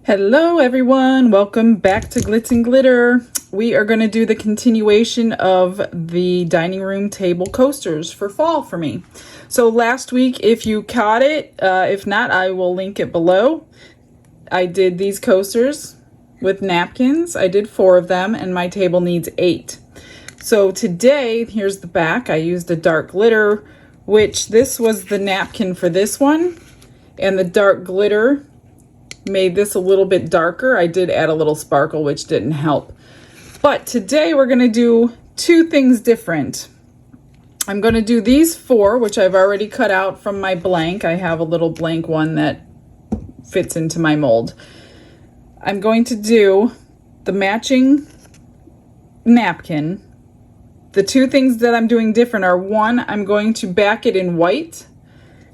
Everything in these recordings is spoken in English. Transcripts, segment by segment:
Hello everyone, welcome back to Glitz and Glitter. We are going to do the continuation of the dining room table coasters for fall for me. So last week, if you caught it, if not, I will link it below. I did these coasters with napkins. I did 4 of them and my table needs 8. So today, here's the back. I used a dark glitter, which this was the napkin for this one, and the dark glitter made this a little bit darker. I did add a little sparkle, which didn't help. But today we're going to do 2 things different. I'm going to do these 4, which I've already cut out from my blank. I have a little blank one that fits into my mold. I'm going to do the matching napkin. The 2 things that I'm doing different are, 1, I'm going to back it in white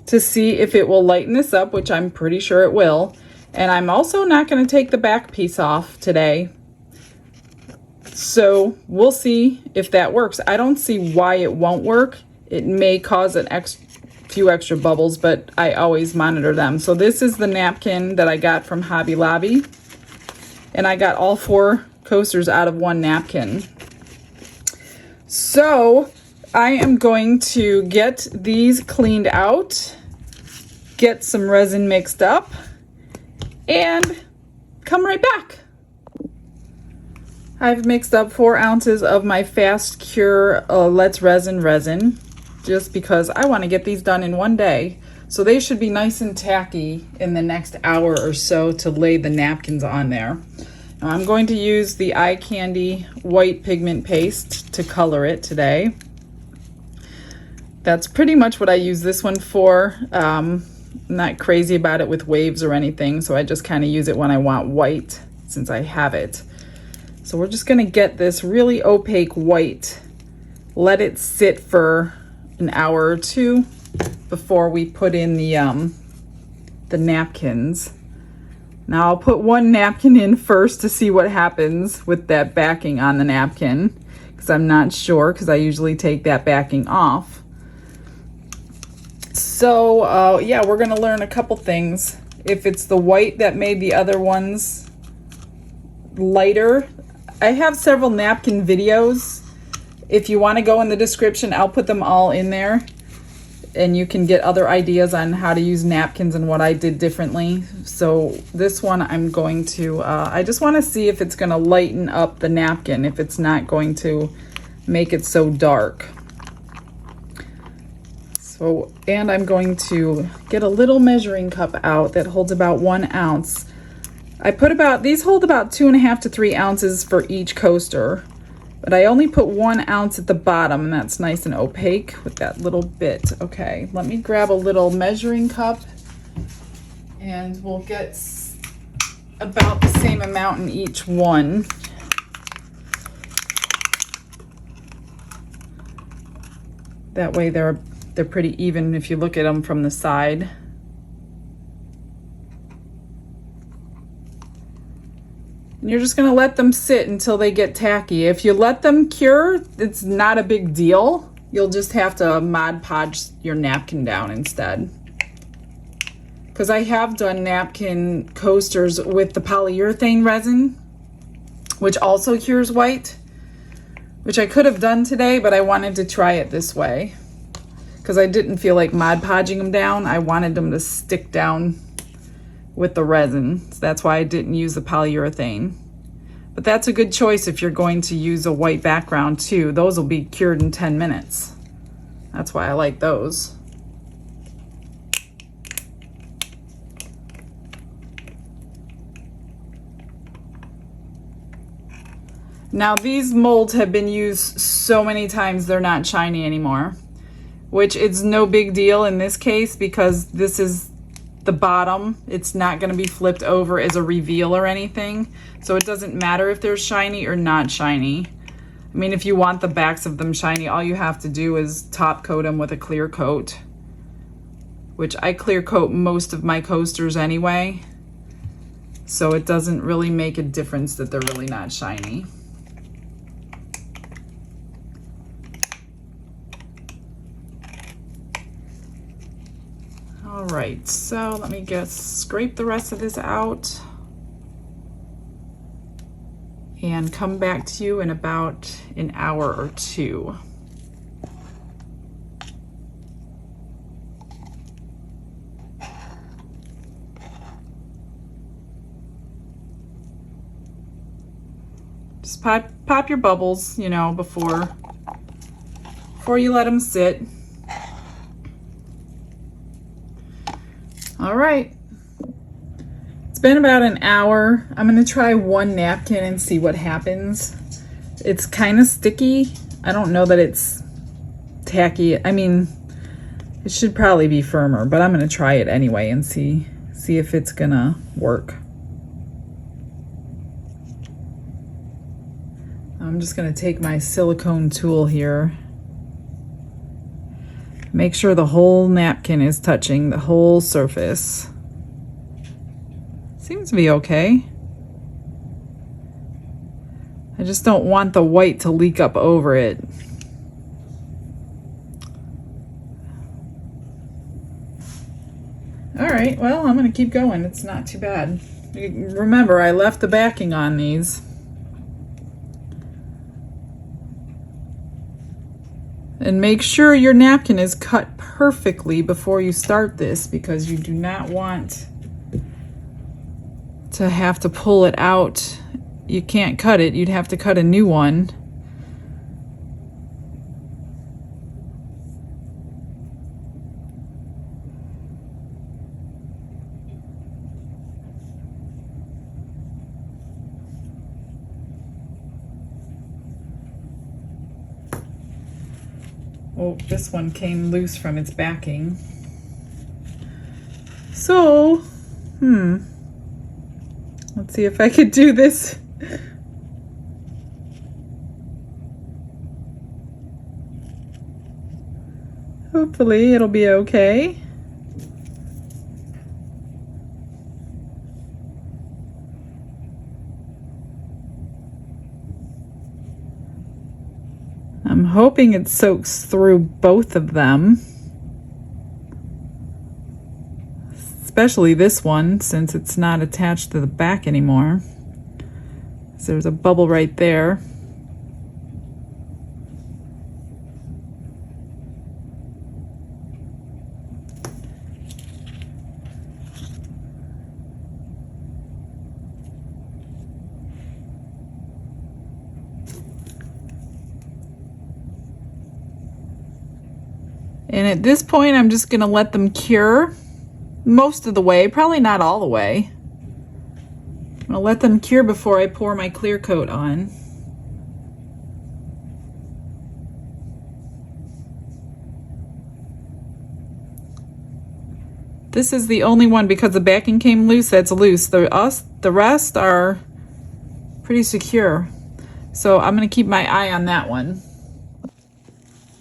to see if it will lighten this up, which I'm pretty sure it will. And I'm also not going to take the back piece off today. So we'll see if that works. I don't see why it won't work. It may cause few extra bubbles, but I always monitor them. So this is the napkin that I got from Hobby Lobby. And I got all 4 coasters out of 1 napkin. So I am going to get these cleaned out, get some resin mixed up, and come right back. I've mixed up 4 ounces of my fast cure Let's resin just because I want to get these done in one day. So they should be nice and tacky in the next hour or so to lay the napkins on there. Now I'm going to use the Eye Candy white pigment paste to color it today. That's pretty much what I use this one for. Not crazy about it with waves or anything, so I just kind of use it when I want white since I have it. So we're just going to get this really opaque white, let it sit for an hour or 2 before we put in the napkins. Now I'll put 1 napkin in first to see what happens with that backing on the napkin, because I'm not sure, because I usually take that backing off. So yeah, we're gonna learn a couple things. If it's the white that made the other ones lighter, I have several napkin videos. If you want to go in the description, I'll put them all in there, and you can get other ideas on how to use napkins and what I did differently. So this one I'm going to, I just want to see if it's going to lighten up the napkin, if it's not going to make it so dark. So, and I'm going to get a little measuring cup out that holds about 1 ounce. I put these hold about 2.5 to 3 ounces for each coaster, but I only put 1 ounce at the bottom, and that's nice and opaque with that little bit. Okay, let me grab a little measuring cup, and we'll get about the same amount in each one. That way they're pretty even if you look at them from the side. And you're just going to let them sit until they get tacky. If you let them cure, it's not a big deal. You'll just have to Mod Podge your napkin down instead. Because I have done napkin coasters with the polyurethane resin, which also cures white, which I could have done today, but I wanted to try it this way. Because I didn't feel like Mod Podging them down. I wanted them to stick down with the resin. So that's why I didn't use the polyurethane. But that's a good choice if you're going to use a white background too. Those will be cured in 10 minutes. That's why I like those. Now these molds have been used so many times they're not shiny anymore, which is no big deal in this case because this is the bottom. It's not going to be flipped over as a reveal or anything, so it doesn't matter if they're shiny or not shiny. I mean, if you want the backs of them shiny, all you have to do is top coat them with a clear coat, which I clear coat most of my coasters anyway, so it doesn't really make a difference that they're really not shiny. All right, so let me scrape the rest of this out. and come back to you in about an hour or two. Just pop your bubbles, you know, before you let them sit. All right. It's been about an hour. I'm going to try one napkin and see what happens. It's kind of sticky. I don't know that it's tacky. I mean, it should probably be firmer, but I'm going to try it anyway and see if it's going to work. I'm just going to take my silicone tool here. Make sure the whole napkin is touching the whole surface. Seems to be okay. I just don't want the white to leak up over it. All right, well, I'm going to keep going. It's not too bad. Remember, I left the backing on these. And make sure your napkin is cut perfectly before you start this, because you do not want to have to pull it out. You can't cut it. You'd have to cut a new one. Oh, this one came loose from its backing. So, let's see if I could do this. Hopefully it'll be okay. I'm hoping it soaks through both of them. Especially this one, since it's not attached to the back anymore. So there's a bubble right there. And at this point, I'm just gonna let them cure most of the way, probably not all the way. I'm gonna let them cure before I pour my clear coat on. This is the only one, because the backing came loose, that's loose. The rest are pretty secure. So I'm gonna keep my eye on that one.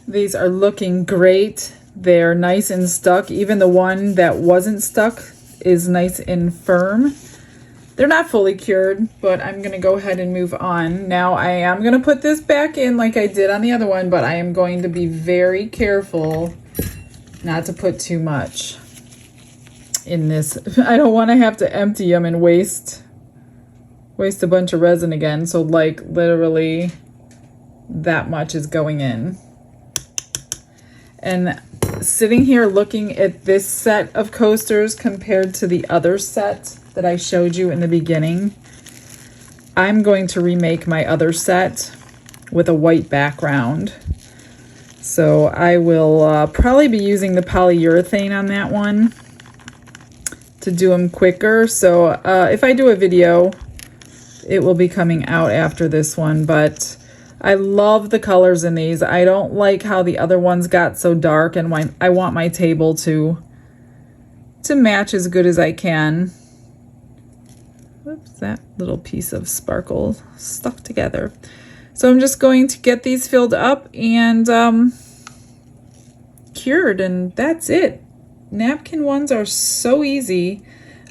These are looking great. They're nice and stuck. Even the one that wasn't stuck is nice and firm. They're not fully cured, but I'm gonna go ahead and move on. Now I am gonna put this back in like I did on the other one, but I am going to be very careful not to put too much in this. I don't want to have to empty them and waste a bunch of resin again. So like literally that much is going in. And sitting here looking at this set of coasters compared to the other set that I showed you in the beginning, I'm going to remake my other set with a white background. So I will probably be using the polyurethane on that one to do them quicker. So if I do a video, it will be coming out after this one, but I love the colors in these. I don't like how the other ones got so dark, and I want my table to match as good as I can. Whoops, that little piece of sparkle stuck together. So I'm just going to get these filled up and cured, and that's it. Napkin ones are so easy.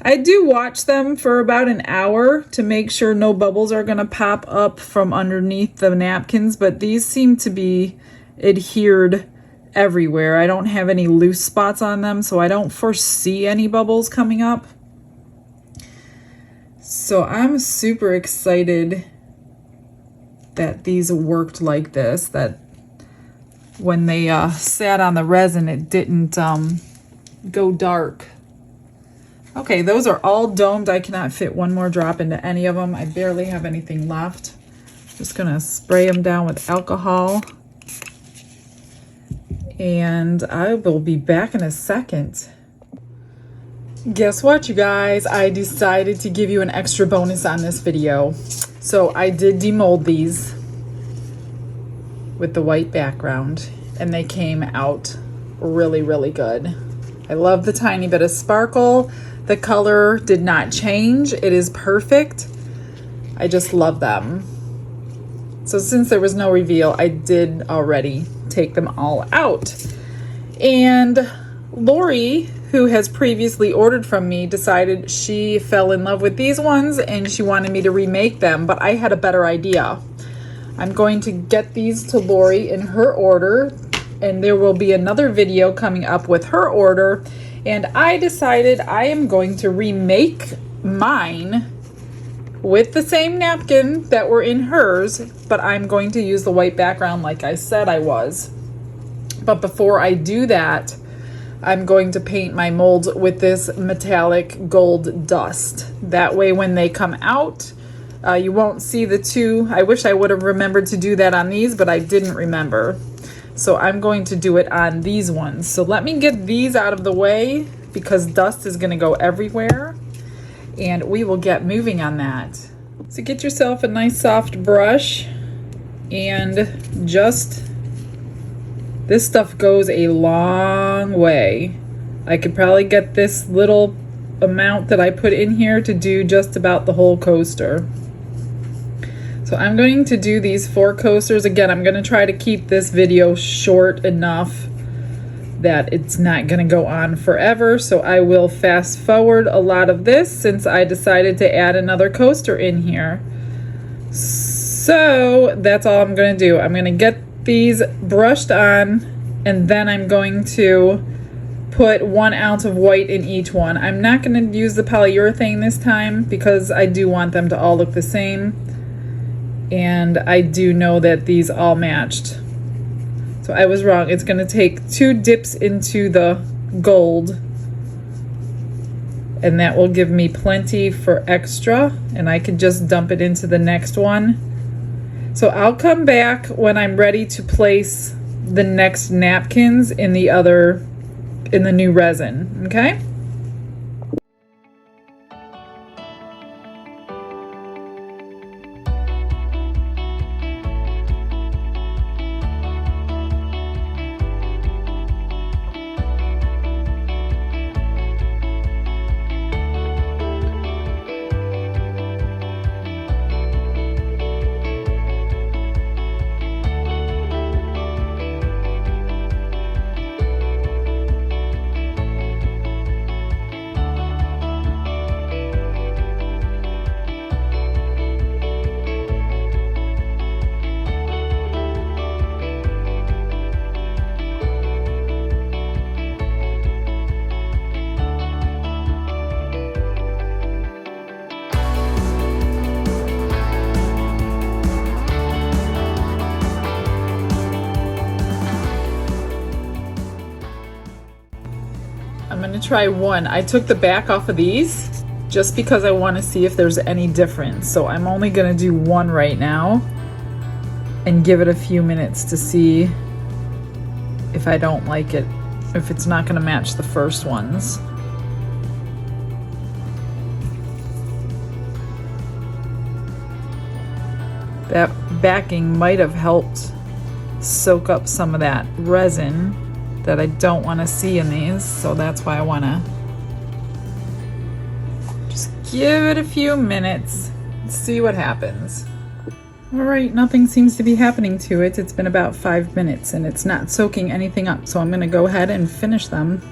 I do watch them for about an hour to make sure no bubbles are going to pop up from underneath the napkins, but these seem to be adhered everywhere. I don't have any loose spots on them, so I don't foresee any bubbles coming up. So I'm super excited that these worked like this, that when they sat on the resin, it didn't go dark. Okay, those are all domed. I cannot fit one more drop into any of them. I barely have anything left. Just gonna spray them down with alcohol. And I will be back in a second. Guess what, you guys? I decided to give you an extra bonus on this video. So I did demold these with the white background, and they came out really, really good. I love the tiny bit of sparkle. The color did not change. It is perfect. I just love them. So since there was no reveal, I did already take them all out. And Lori, who has previously ordered from me, decided she fell in love with these ones and she wanted me to remake them, but I had a better idea. I'm going to get these to Lori in her order, and there will be another video coming up with her order. And I decided I am going to remake mine with the same napkin that were in hers, but I'm going to use the white background like I said I was. But before I do that, I'm going to paint my molds with this metallic gold dust. That way when they come out, you won't see the two. I wish I would have remembered to do that on these, but I didn't remember. So I'm going to do it on these ones. So let me get these out of the way because dust is going to go everywhere, and we will get moving on that. So get yourself a nice soft brush, and just, this stuff goes a long way. I could probably get this little amount that I put in here to do just about the whole coaster. So I'm going to do these 4 coasters. Again, I'm going to try to keep this video short enough that it's not going to go on forever. So I will fast forward a lot of this since I decided to add another coaster in here. So that's all I'm going to do. I'm going to get these brushed on, and then I'm going to put 1 ounce of white in each one. I'm not going to use the polyurethane this time because I do want them to all look the same. And I do know that these all matched. So I was wrong. It's going to take 2 dips into the gold, and that will give me plenty for extra, and I can just dump it into the next one. So I'll come back when I'm ready to place the next napkins in the new resin, okay? I'm going to try one. I took the back off of these just because I want to see if there's any difference. So I'm only going to do one right now and give it a few minutes to see if I don't like it, if it's not going to match the first ones. That backing might have helped soak up some of that resin that I don't want to see in these, so that's why I want to just give it a few minutes and see what happens. All right, nothing seems to be happening to it. It's been about 5 minutes and it's not soaking anything up, so I'm going to go ahead and finish them.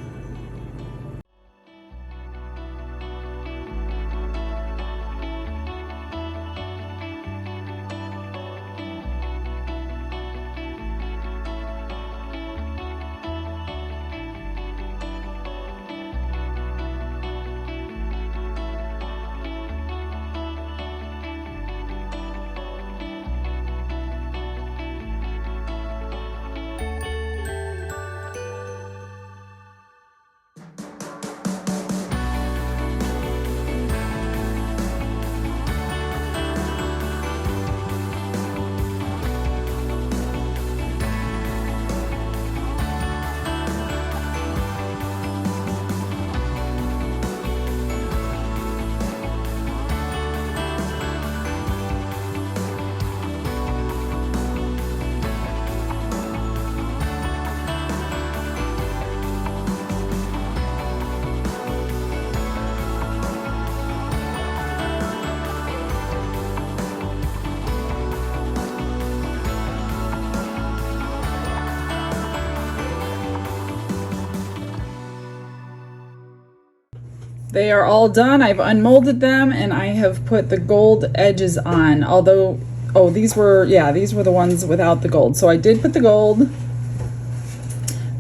They are all done. I've unmolded them and I have put the gold edges on. Although, oh, these were the ones without the gold. So I did put the gold.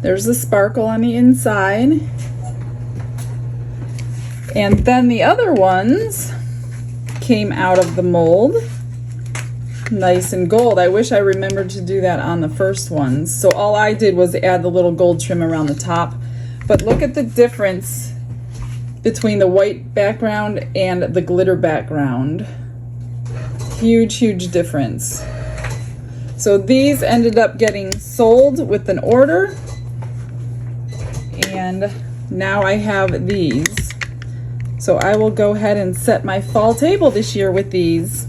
There's the sparkle on the inside. And then the other ones came out of the mold. Nice and gold. I wish I remembered to do that on the first ones. So all I did was add the little gold trim around the top. But look at the difference between the white background and the glitter background. Huge, huge difference. So these ended up getting sold with an order. And now I have these. So I will go ahead and set my fall table this year with these.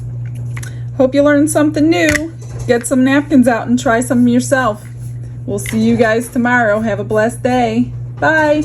Hope you learned something new. Get some napkins out and try some yourself. We'll see you guys tomorrow. Have a blessed day. Bye.